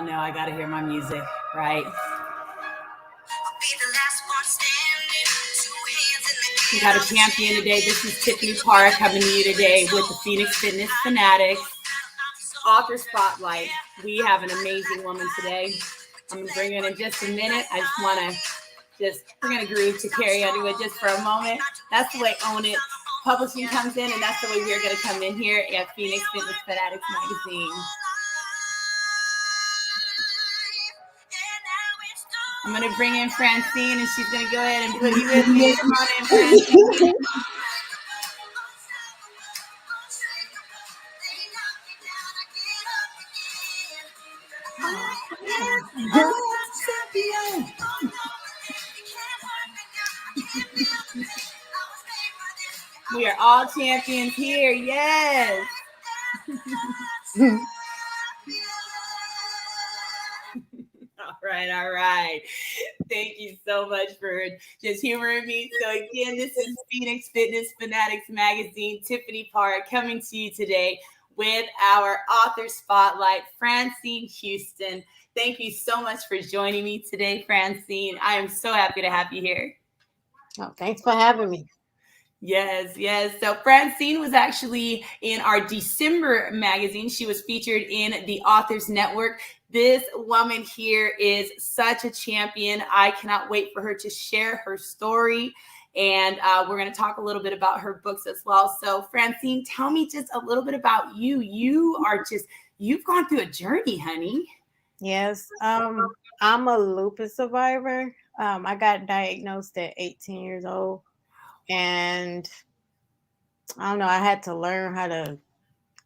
know I gotta hear my music, right? We got a champion today. This is Tiffany Parr coming to you today with the Phoenix Fitness Fanatics Author Spotlight. We have an amazing woman today. I'm gonna bring her in just a minute. I just wanna we're gonna groove to carry onto it just for a moment. That's the way Own It Publishing comes in, and that's the way we're gonna come in here at Phoenix Fitness Fanatics Magazine. I'm going to bring in Francine, and she's going to go ahead and put you with me. Come on in, Francine. We are all champions here. Yes. All right. Thank you so much for just humoring me. So again, this is Phoenix Fitness Fanatics Magazine. Tiffany Parr coming to you today with our author spotlight, Francine Houston. Thank you so much for joining me today, Francine. I am so happy to have you here. Oh, thanks for having me. Yes. So Francine was actually in our December magazine. She was featured in the Authors Network. This woman here is such a champion. I cannot wait for her to share her story. And we're going to talk a little bit about her books as well. So Francine, tell me just a little bit about you. You've gone through a journey, honey. Yes. I'm a lupus survivor. I got diagnosed at 18 years old. And I don't know, I had to learn how to,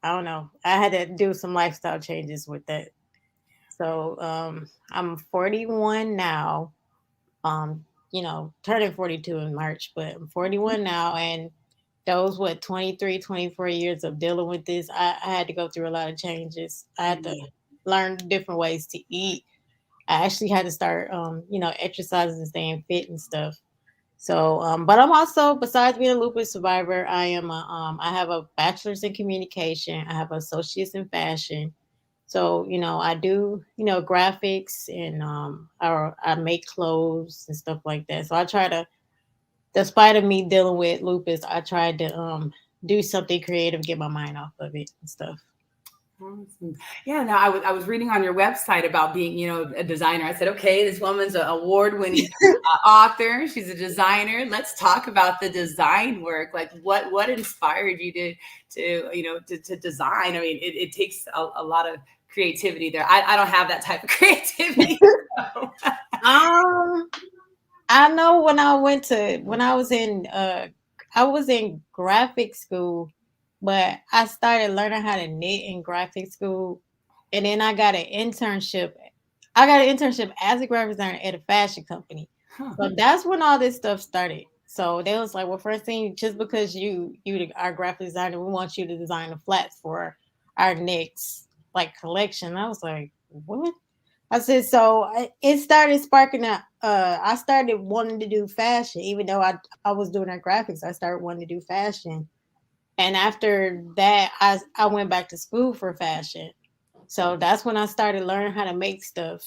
I had to do some lifestyle changes with that. So I'm 41 now, turning 42 in March, but I'm 41 now. And those, 23, 24 years of dealing with this, I had to go through a lot of changes. I had to learn different ways to eat. I actually had to start, exercising and staying fit and stuff. So, but I'm also, besides being a lupus survivor, I have a bachelor's in communication. I have associates in fashion. So, I do, graphics and I make clothes and stuff like that. So I try to, despite of me dealing with lupus, I tried to do something creative, get my mind off of it and stuff. Awesome. Yeah, no, I was reading on your website about being, a designer. I said, okay, this woman's an award-winning author. She's a designer. Let's talk about the design work. Like, what inspired you to design? I mean, it takes a lot of creativity there. I don't have that type of creativity. So. I know when I was in graphic school. But I started learning how to knit in graphic school. And then I got an internship. I got an internship as a graphic designer at a fashion company. Huh. So that's when all this stuff started. So they was like, well, first thing, just because you our graphic designer, we want you to design the flats for our next collection. I was like, what? I said, so it started sparking up. I started wanting to do fashion, even though I was doing our graphics. I started wanting to do fashion. And after that, I went back to school for fashion. So that's when I started learning how to make stuff.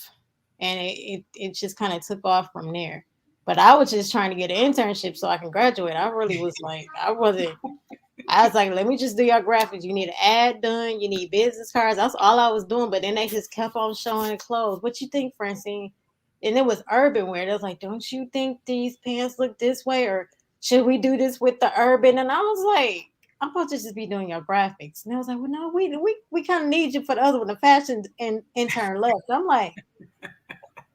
And it just kind of took off from there. But I was just trying to get an internship so I can graduate. I really was like, I was like, let me just do your graphics. You need an ad done. You need business cards. That's all I was doing. But then they just kept on showing clothes. What you think, Francine? And it was urban wear. They was like, don't you think these pants look this way? Or should we do this with the urban? And I was like, I'm supposed to just be doing your graphics. And I was like, well, no, we kind of need you for the other one, the fashion and intern left. I'm like,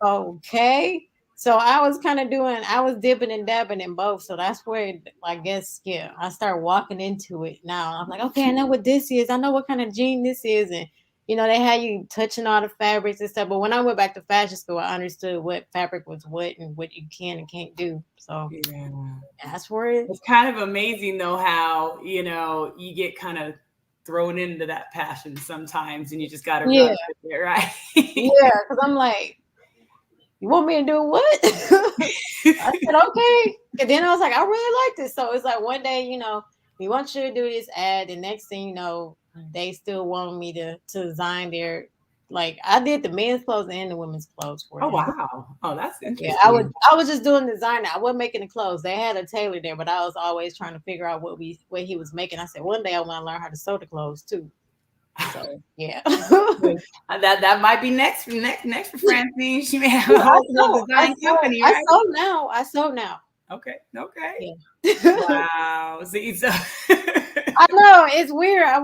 okay. So I was dipping and dabbing in both. So that's where, I guess, I started walking into it now. I'm like, okay, I know what this is. I know what kind of jean this is. And, they had you touching all the fabrics and stuff. But when I went back to fashion school, I understood what fabric was what and what you can and can't do. So that's where it's kind of amazing, though, how, you get kind of thrown into that passion sometimes and you just got to run with it, right? Yeah, because I'm like, you want me to do what? I said, okay. And then I was like, I really like this. So it's like one day, we want you to do this ad. The next thing you know, they still want me to design their Like I did the men's clothes and the women's clothes for Oh, him. wow. Oh, that's Yeah, interesting. I was just doing designer. I wasn't making the clothes. They had a tailor there, but I was always trying to figure out what he was making. I said one day I want to learn how to sew the clothes too. So yeah. That might be next for Francine. She may have a whole design company, right? I sew now. Okay. Yeah. Wow. See, so I know it's weird. I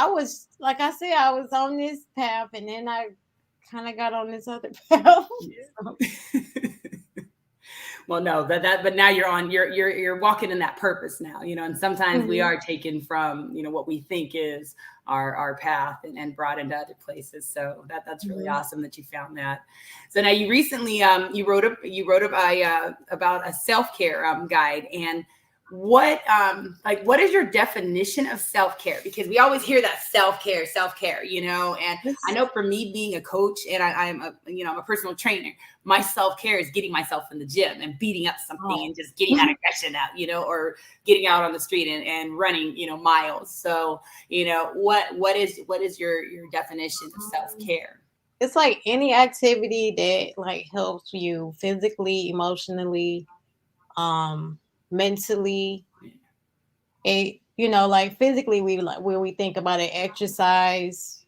was like I said, I was on this path and then I kind of got on this other path. So. Well, no, but now you're walking in that purpose now, and sometimes we are taken from, what we think is our path and brought into other places. So that's really awesome that you found that. So now you recently, you wrote about a self-care guide, and what is your definition of self-care? Because we always hear that self-care, and I know for me being a coach and I'm a personal trainer, my self-care is getting myself in the gym and beating up something and just getting that aggression out, or getting out on the street and running, miles. So, what is your definition of self-care? It's like any activity that like helps you physically, emotionally, mentally. It, like physically we like when we think about it, exercise,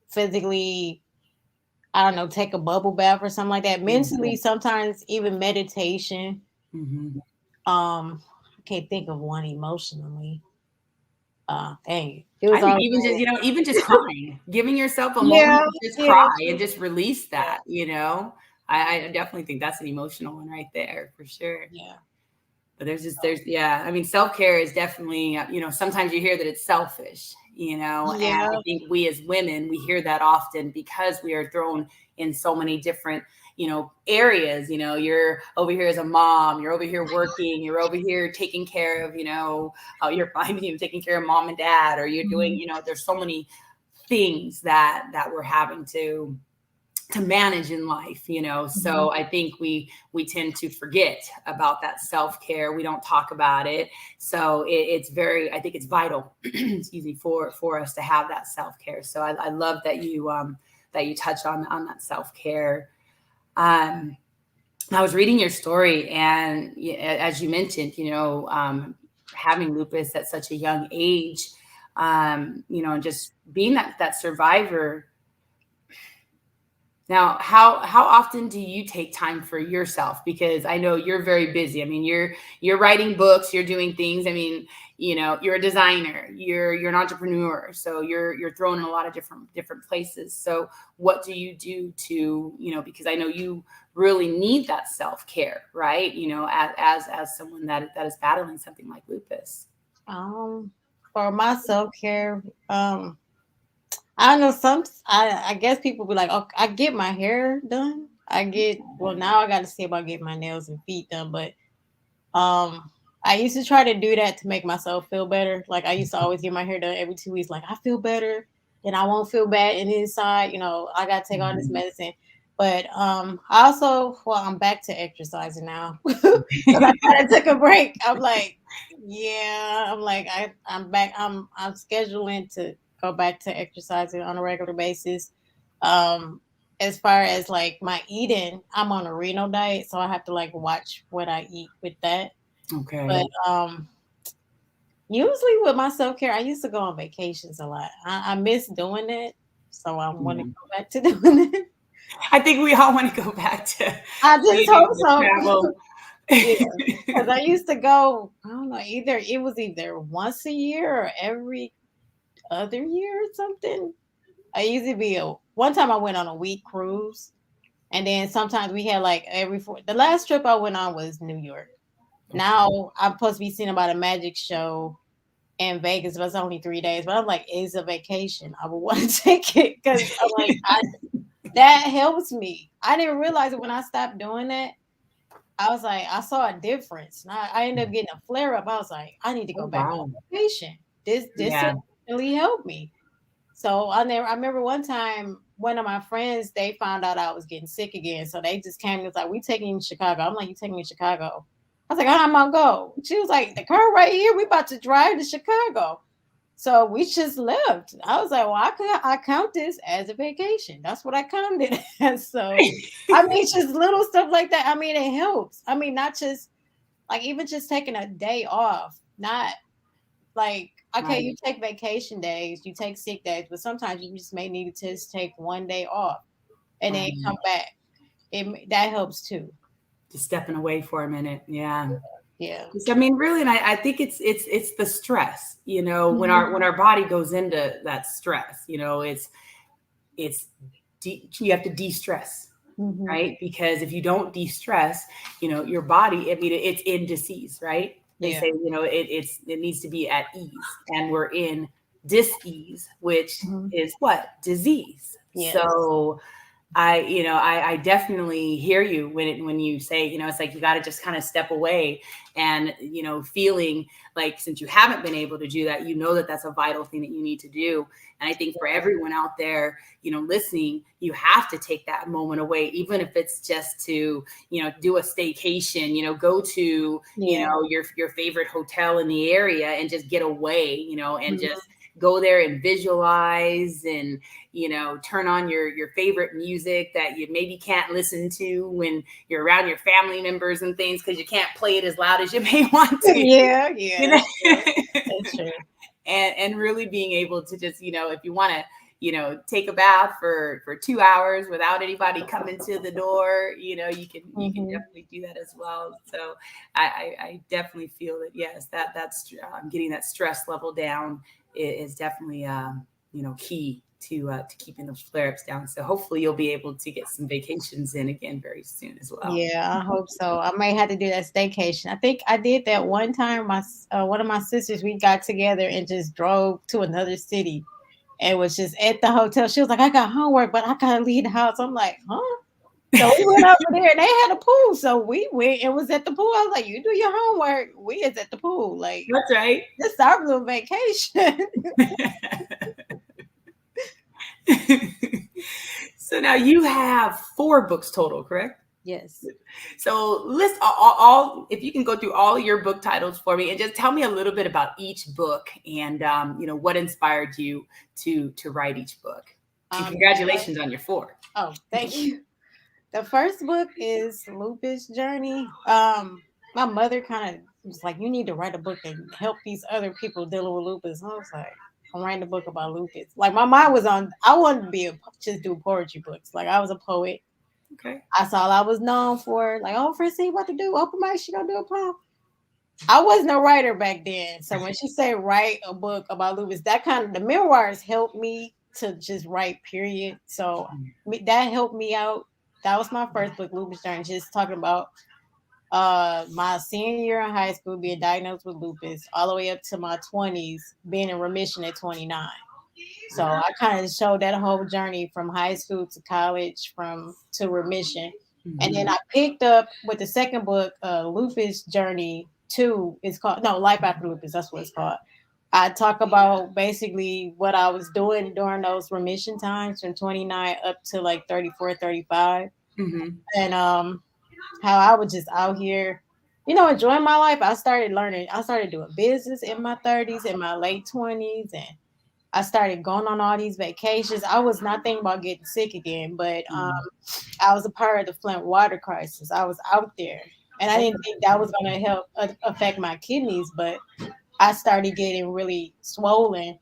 physically, I don't know, take a bubble bath or something like that. Mentally, sometimes even meditation. I can't think of one emotionally. Dang, it was I think all even just crying, giving yourself a moment to just cry and just release that, I definitely think that's an emotional one right there for sure. Yeah. But I mean, self-care is definitely, sometimes you hear that it's selfish, and I think we as women, we hear that often because we are thrown in so many different, areas. You're over here as a mom, you're over here working, you're over here taking care of, you're finding, taking care of mom and dad, or you're doing, there's so many things that we're having to manage in life, so I think we tend to forget about that self-care. We don't talk about it. So it's very, I think it's vital, excuse me, for us to have that self-care. So I love that you touch on that self-care. I was reading your story, and as you mentioned, having lupus at such a young age, just being that survivor. Now, how often do you take time for yourself? Because I know you're very busy. I mean, you're writing books, you're doing things. I mean, you're a designer, you're an entrepreneur, so you're thrown in a lot of different places. So, what do you do to, because I know you really need that self-care, right? As someone that is battling something like lupus. For my self-care, I know I guess people be like, oh, I get my hair done. Now I got to see about getting my nails and feet done. But I used to try to do that to make myself feel better. Like I used to always get my hair done every 2 weeks. Like I feel better, then I won't feel bad in the inside. I got to take all this medicine. But I'm back to exercising now because I kind of took a break. I'm like, I'm back. I'm scheduling to go back to exercising on a regular basis. As far as like my eating, I'm on a renal diet, so I have to like watch what I eat with that. Okay. But usually with my self-care, I used to go on vacations a lot. I miss doing it, so I want to go back to doing it. I think we all want to go back to. I just hope so. Because I used to go, I don't know, it was either once a year or every other year or something. I used to be one time I went on a week cruise, and then sometimes we had like the last trip I went on was New York. Now I'm supposed to be seeing about a magic show in Vegas, but it's only 3 days. But I'm like, it's a vacation. I would want to take it because I'm like, that helps me. I didn't realize it when I stopped doing that. I was like, I saw a difference. And I ended up getting a flare up. I was like, I need to go back on vacation. This really helped me. So I remember one time, one of my friends, they found out I was getting sick again. So they just came and was like, we taking you to Chicago. I'm like, you taking me to Chicago? I was like, how am I gonna go? She was like, the car right here. We about to drive to Chicago. So we just left. I was like, well, I count this as a vacation. That's what I counted it as. So I mean, just little stuff like that. I mean, it helps. I mean, not just like even just taking a day off, not like okay, Right. you take vacation days, you take sick days, but sometimes you just may need to just take one day off and then Right. come back. That helps too. Just stepping away for a minute. Yeah. Yeah. I mean, really, and I think it's the stress, when Mhm. our body goes into that stress, it's you have to de-stress, Mhm. right? Because if you don't de-stress, your body, I mean, it's in disease, right? They Yeah. say, it needs to be at ease, and we're in dis-ease, which Mhm. is what? Disease. Yes. So I definitely hear you when you say, it's like you got to just kind of step away and, feeling like since you haven't been able to do that, that that's a vital thing that you need to do. And I think for everyone out there, listening, you have to take that moment away, even if it's just to, do a staycation, go to, Yeah. your favorite hotel in the area and just get away, and Mhm. just go there and visualize and turn on your favorite music that you maybe can't listen to when you're around your family members and things because you can't play it as loud as you may want to. Yeah, yeah, you know that's true. That's true. and really being able to just if you want to take a bath for 2 hours without anybody coming to the door, you can Mhm. definitely do that as well. So I definitely feel that yes, that's getting that stress level down is definitely key to keeping those flare-ups down. So hopefully you'll be able to get some vacations in again very soon as well. Yeah, I hope so. I may have to do that staycation. I think I did that one time. One of my sisters, we got together and just drove to another city and was just at the hotel. She was like, "I got homework, but I gotta leave the house." I'm like, "Huh?" So we went over there and they had a pool. So we went and was at the pool. I was like, "You do your homework. We is at the pool. Like That's right. this is our little vacation." So now you have 4 books total, correct? Yes. So list all if you can go through all of your book titles for me and just tell me a little bit about each book and what inspired you to write each book. And Um. congratulations on your 4. Oh, thank you. The first book is Lupus Journey. My mother kind of was like, "You need to write a book and help these other people dealing with lupus." And I was like, "I'm writing a book about lupus." Like my mind was on. I wanted to just do poetry books. Like I was a poet. Okay. That's all I was known for. Like, oh, Francine, what to do? Open mic, she gonna do a poem. I wasn't a writer back then. So when she said write a book about lupus, that kind of the memoirs helped me to just write, period. So that helped me out. That was my first book, Lupus Journey, just talking about my senior year in high school being diagnosed with lupus, all the way up to my 20s, being in remission at 29. So I kind of showed that whole journey from high school to college, from to remission. And then Mhm. I picked up with the second book, Lupus Journey 2. It's called no Life After Lupus. That's what it's called. I talk about basically what I was doing during those remission times from 29 up to like 34, 35. Mhm. And how I was just out here, enjoying my life. I started learning. I started doing business in my 30s, in my late 20s, and I started going on all these vacations. I was not thinking about getting sick again, but Mhm. I was a part of the Flint water crisis. I was out there, and I didn't think that was going to help affect my kidneys, but I started getting really swollen.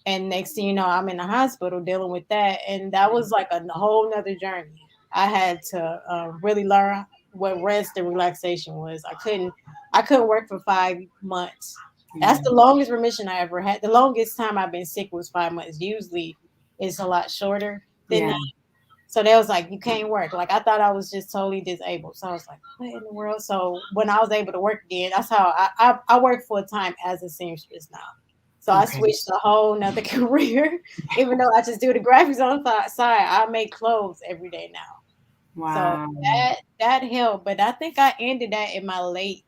And next thing you know, I'm in the hospital dealing with that. And that was like a whole nother journey. I had to really learn what rest and relaxation was. I couldn't work for 5 months. That's Yeah. the longest remission I ever had. The longest time I've been sick was 5 months. Usually it's a lot shorter than Yeah. that. So they was like, you can't work. Like I thought I was just totally disabled. So I was like, what in the world? So when I was able to work again, that's how I work full time as a seamstress now. So I Okay. switched a whole nother career. Even though I just do the graphics on the side, I make clothes every day now. So Wow. that helped. But I think I ended that in my late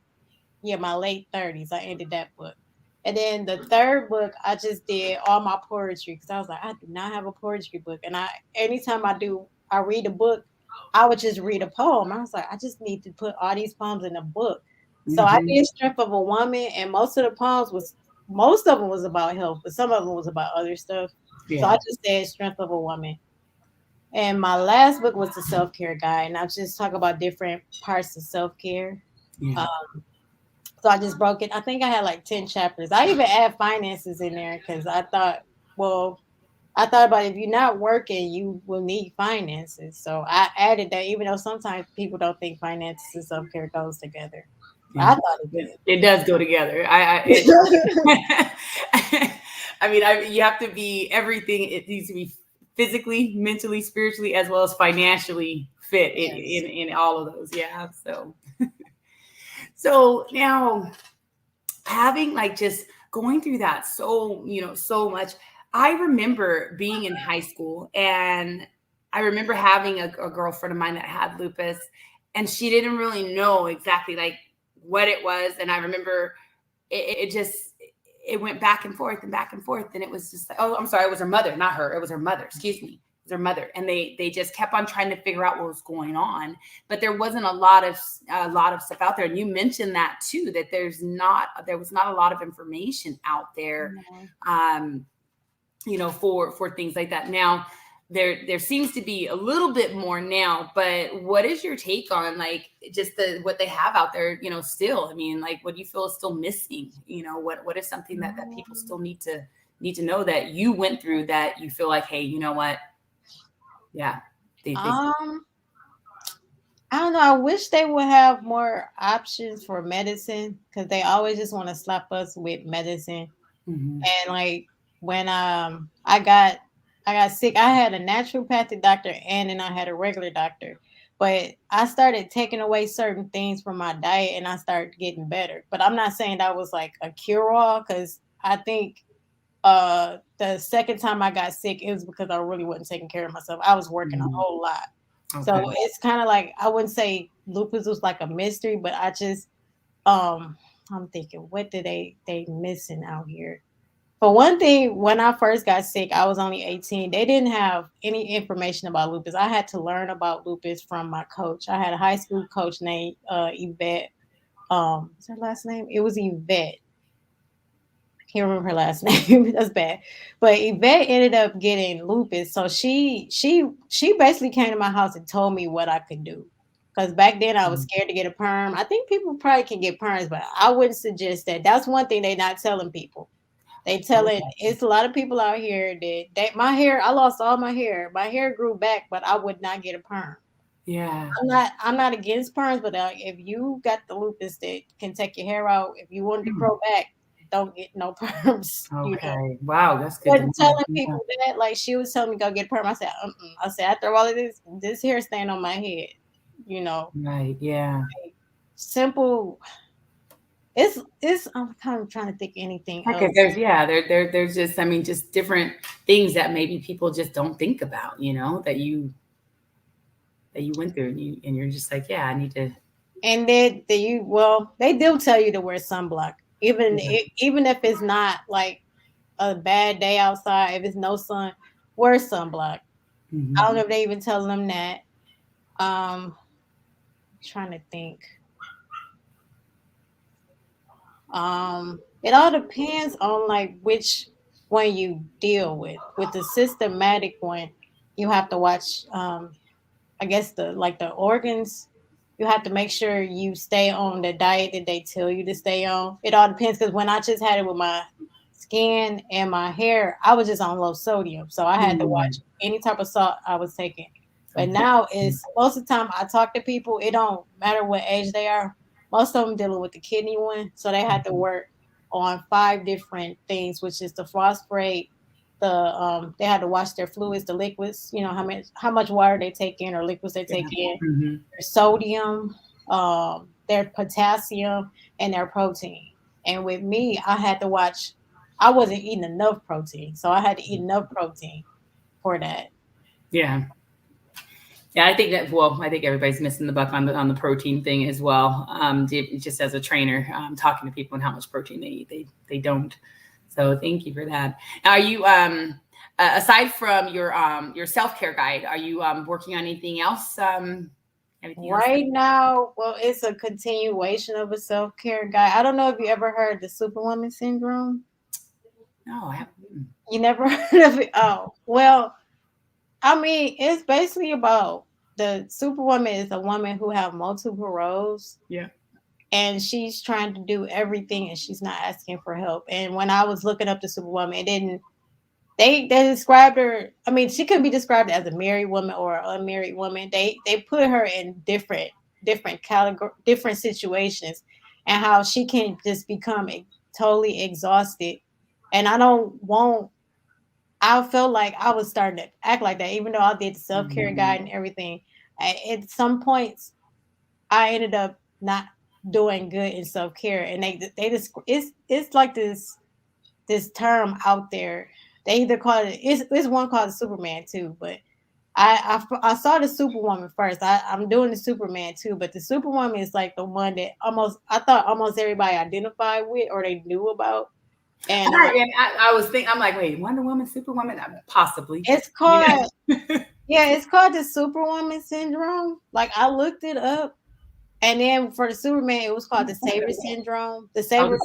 30s. I ended that book. And then the third book, I just did all my poetry because I was like, I do not have a poetry book. And anytime I read a book, I would just read a poem. I was like, I just need to put all these poems in a book. So I Mhm. did Strength of a Woman, and most of the poems most of them was about health, but some of them was about other stuff. So I Yeah. just said Strength of a Woman. And my last book was the self-care guide, and I just talk about different parts of self-care. Yeah. So I just broke it. I think I had like 10 chapters. I even add finances in there because well, I thought about if you're not working, you will need finances. So I added that, even though sometimes people don't think finances and self-care goes together. But I Yeah. thought it did. It does go together. I mean, you have to be everything. It needs to be physically, mentally, spiritually, as well as financially fit Yes. in all of those. Yeah. So now having like just going through that so much. I remember being in high school, and I remember having a girlfriend of mine that had lupus, and she didn't really know exactly like what it was. And I remember it just it went back and forth and back and forth, and it was just like, oh, I'm sorry, it was her mother, not her, it was her mother, excuse me, it was her mother. And they just kept on trying to figure out what was going on, but there wasn't a lot of stuff out there. And you mentioned that too, that there was not a lot of information out there, No. um for things like that. Now there seems to be a little bit more now, but what is your take on like just what they have out there, still? I mean, like, what do you feel is still missing? What is something that people still need to know that you went through, that you feel like, hey, you know what? Yeah. They Um, I don't know. I wish they would have more options for medicine because they always just want to slap us with medicine. Mhm. And like when I got sick, I had a naturopathic doctor and then I had a regular doctor. But I started taking away certain things from my diet and I started getting better. But I'm not saying that was like a cure all because I think the second time I got sick it was because I really wasn't taking care of myself. I was working a Mhm. whole lot. So Okay. it's kind of like I wouldn't say lupus was like a mystery, but I just um I'm thinking what do they missing out here? For one thing, when I first got sick, I was only 18. They didn't have any information about lupus. I had to learn about lupus from my coach. I had a high school coach named Yvette. What's her last name? It was Yvette. Can't remember her last name. That's bad. But Yvette ended up getting lupus. So she basically came to my house and told me what I could do. Because back then I was Mhm. scared to get a perm. I think people probably can get perms, but I wouldn't suggest that. That's one thing they're not telling people. They telling Okay. it's a lot of people out here that my hair, I lost all my hair. My hair grew back, but I would not get a perm. Yeah. I'm not against perms, but if you got the lupus that can take your hair out, if you want it to Hmm. grow back, don't get no perms. Okay. Wow, that's good to Wasn't know. telling Yeah. people that. Like she was telling me go get a perm. I said, I said after all of this hair staying on my head, you know, Right. Yeah. simple. It's. I'm kind of trying to think of anything Because else. there's just, I mean, just different things that maybe people just don't think about, that you went through, and you're just like, yeah, I need to. And they do tell you to wear sunblock, Yeah. even if it's not like a bad day outside. If it's no sun, wear sunblock. I Mhm. don't know if they even tell them that. Trying to think. It all depends on like which one you deal with. With the systematic one, you have to watch. I guess the organs. You have to make sure you stay on the diet that they tell you to stay on. It all depends because when I just had it with my skin and my hair, I was just on low sodium, so I had to Mm. watch any type of salt I was taking. But Okay. now it's most of the time I talk to people, it don't matter what age they are. Most of them dealing with the kidney one, so they had to Mhm. work on 5 different things, which is the phosphorate, they had to watch their fluids, the liquids, how much water they take in or liquids they take Yeah. in, Mhm. their sodium, their potassium, and their protein. And with me, I had to watch. I wasn't eating enough protein, so I had to eat enough protein for that. Yeah. Yeah, I think everybody's missing the buck on the protein thing as well. Just as a trainer, talking to people and how much protein they eat, they don't. So thank you for that. Now, are you aside from your self care guide, are you working on anything else? Anything else? Right now, well, it's a continuation of a self care guide. I don't know if you ever heard the Superwoman syndrome. No, I haven't. You never heard of it? Oh, well, I mean, it's basically about the Superwoman is a woman who have multiple roles, Yeah. and she's trying to do everything and she's not asking for help. And when I was looking up the Superwoman, it didn't they described her. I mean, she could be described as a married woman or an unmarried woman. They put her in different category, different situations, and how she can just become totally exhausted. And I don't want. I felt like I was starting to act like that, even though I did the self care Mhm. guide and everything. At some points, I ended up not doing good in self care, and they just it's like this term out there. They either call it's one called the Superman too, but I saw the Superwoman first. I'm doing the Superman too, but the Superwoman is like the one that almost I thought almost everybody identified with or they knew about. And I was thinking, I'm like, wait, Wonder Woman, Superwoman, possibly, it's you called know. yeah, it's called the Superwoman syndrome. Like I looked it up, and then for the Superman, it was called the Savior syndrome. The Oh, Savior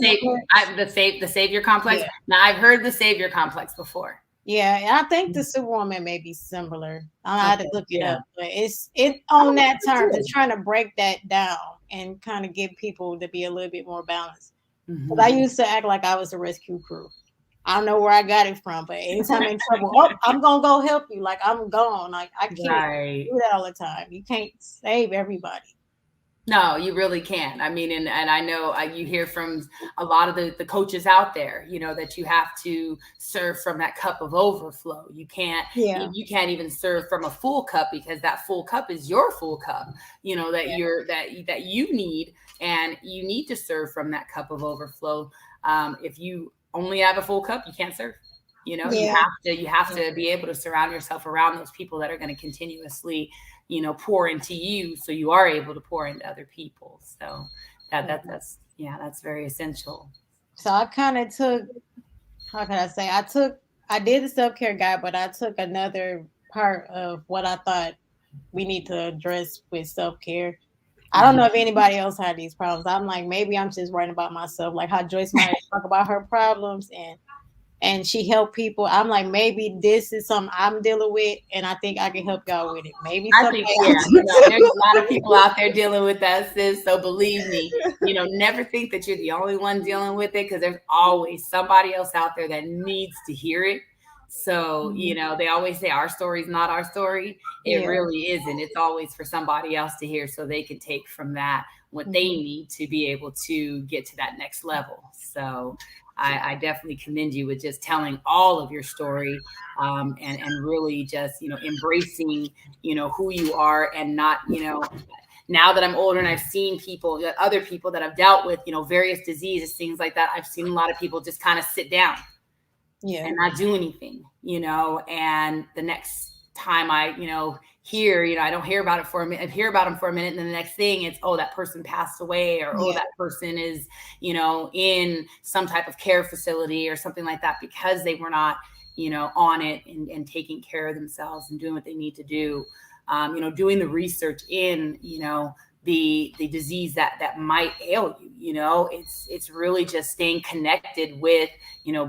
complex. the savior complex. Yeah. Now I've heard the savior complex before. Yeah, and I think the Superwoman may be similar. I had to Okay, look it yeah. up, but it I on would that love terms. to. It's trying to break that down and kind of get people to be a little bit more balanced. Because I Mhm. used to act like I was a rescue crew. I don't know where I got it from, but anytime I'm in trouble, oh, I'm gonna go help you. Like I'm gone. Like I can't Right. do that all the time. You can't save everybody. No, you really can. I mean, and I know you hear from a lot of the coaches out there, that you have to serve from that cup of overflow. Yeah, You can't even serve from a full cup because that full cup is your full cup, that yeah, that you need, and you need to serve from that cup of overflow. If you only have a full cup, you can't serve. yeah, You have yeah. to be able to surround yourself around those people that are going to continuously pour into you so you are able to pour into other people. So that's very essential. So I kind of took. How can I say? I did the self care guide, but I took another part of what I thought we need to address with self care. I don't know Mhm. if anybody else had these problems. I'm like, maybe I'm just writing about myself, like how Joyce Meyer talk about her problems and she helped people. I'm like, maybe this is something I'm dealing with, and I think I can help y'all with it. Maybe I somebody think, yeah, else do there's too. a lot of people out there dealing with that, sis. So believe me, never think that you're the only one dealing with it because there's always somebody else out there that needs to hear it. So, Mhm. they always say our story's not our story. It Yeah. really isn't. It's always for somebody else to hear so they can take from that what they Mhm. need to be able to get to that next level. So, I definitely commend you with just telling all of your story, and really just embracing who you are, and not now that I'm older and I've seen people, other people that I've dealt with, various diseases, things like that. I've seen a lot of people just kind of sit down Yeah. and not do anything, and the next time I, hear, I don't hear about it for a minute, I hear about them for a minute. And then the next thing it's, oh, that person passed away, or, oh, Yeah. that person is, in some type of care facility or something like that because they were not, on it and taking care of themselves and doing what they need to do. Doing the research in, the disease that might ail you. It's really just staying connected with,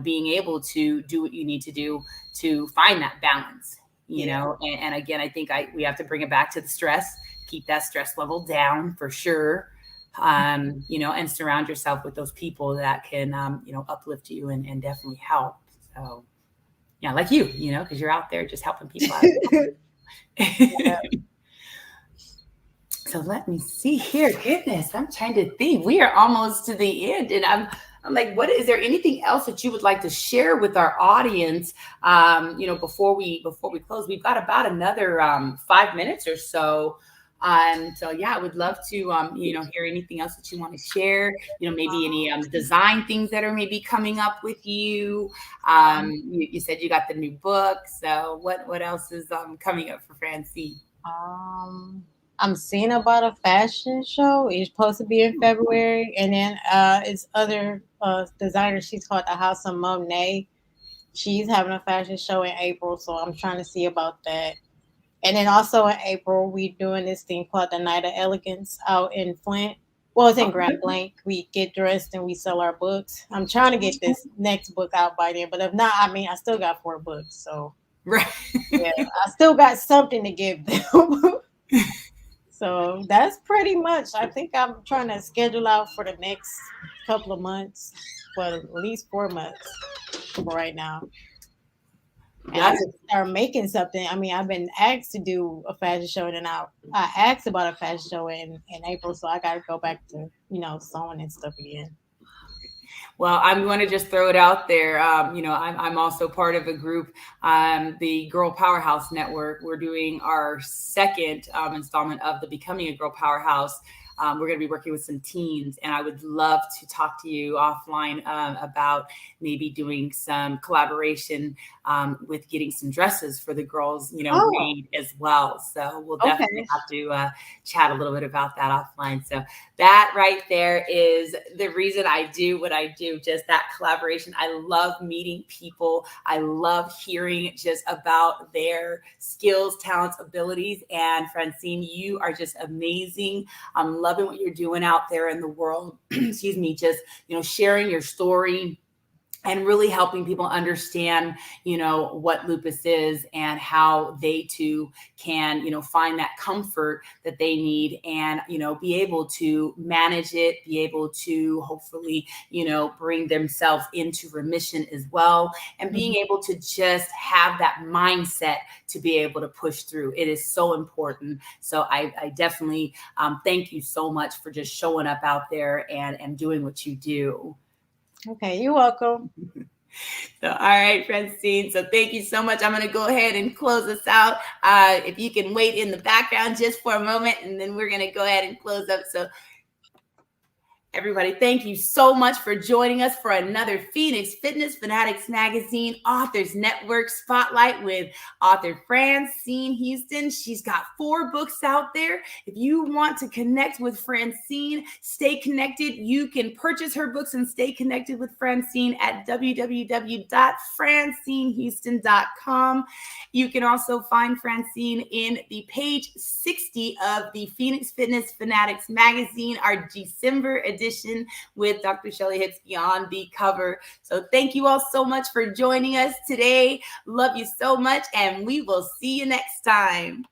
being able to do what you need to do to find that balance. Yeah. And again, I think we have to bring it back to the stress, keep that stress level down for sure. And surround yourself with those people that can, uplift you and definitely help. So yeah, like because you're out there just helping people out. So let me see here. Goodness, I'm trying to think. We are almost to the end, and I'm like, what is there anything else that you would like to share with our audience? Before we close, we've got about another 5 minutes or so. So yeah, I would love to hear anything else that you want to share. Maybe any design things that are maybe coming up with you. You said you got the new book. So what else is coming up for Francine? Um, I'm seeing about a fashion show. It's supposed to be in February, and then it's other designer. She's called the House of Monet. She's having a fashion show in April, so I'm trying to see about that. And then also in April, we doing this thing called the Night of Elegance out in Flint. Well, it's in Grad Blank. We get dressed and we sell our books. I'm trying to get this next book out by then, but if not, I mean, I still got 4 books, so Right. yeah, I still got something to give them. So that's pretty much. I think I'm trying to schedule out for the next couple of months, but at least 4 months for right now. And I That's could start making something. I mean, I've been asked to do a fashion show, and I asked about a fashion show in April, so I got to go back to sewing and stuff again. Well, I'm going to just throw it out there. I'm also part of a group, the Girl Powerhouse Network. We're doing our second installment of the Becoming a Girl Powerhouse. We're going to be working with some teens, and I would love to talk to you offline about maybe doing some collaboration with getting some dresses for the girls, made as well. So we'll definitely have to chat a little bit about that offline. So that right there is the reason I do what I do, just that collaboration. I love meeting people. I love hearing just about their skills, talents, abilities. And Francine, you are just amazing. I'm loving what you're doing out there in the world. Excuse me, just, sharing your story and really helping people understand, what lupus is and how they too can, find that comfort that they need and, be able to manage it, be able to hopefully, bring themselves into remission as well. And being able to just have that mindset to be able to push through. It is so important. So I definitely thank you so much for just showing up out there and doing what you do. Okay, you're welcome. So, all right, Francine. So thank you so much. I'm going to go ahead and close us out. If you can wait in the background just for a moment, and then we're going to go ahead and close up. So everybody, thank you so much for joining us for another Phoenix Fitness Fanatics Magazine Authors Network Spotlight with author Francine Houston. She's got 4 books out there. If you want to connect with Francine, stay connected. You can purchase her books and stay connected with Francine at www.francinehouston.com. You can also find Francine in the page 60 of the Phoenix Fitness Fanatics Magazine, our December edition with Dr. Shelley Hipsky on the cover. So thank you all so much for joining us today. Love you so much, and we will see you next time.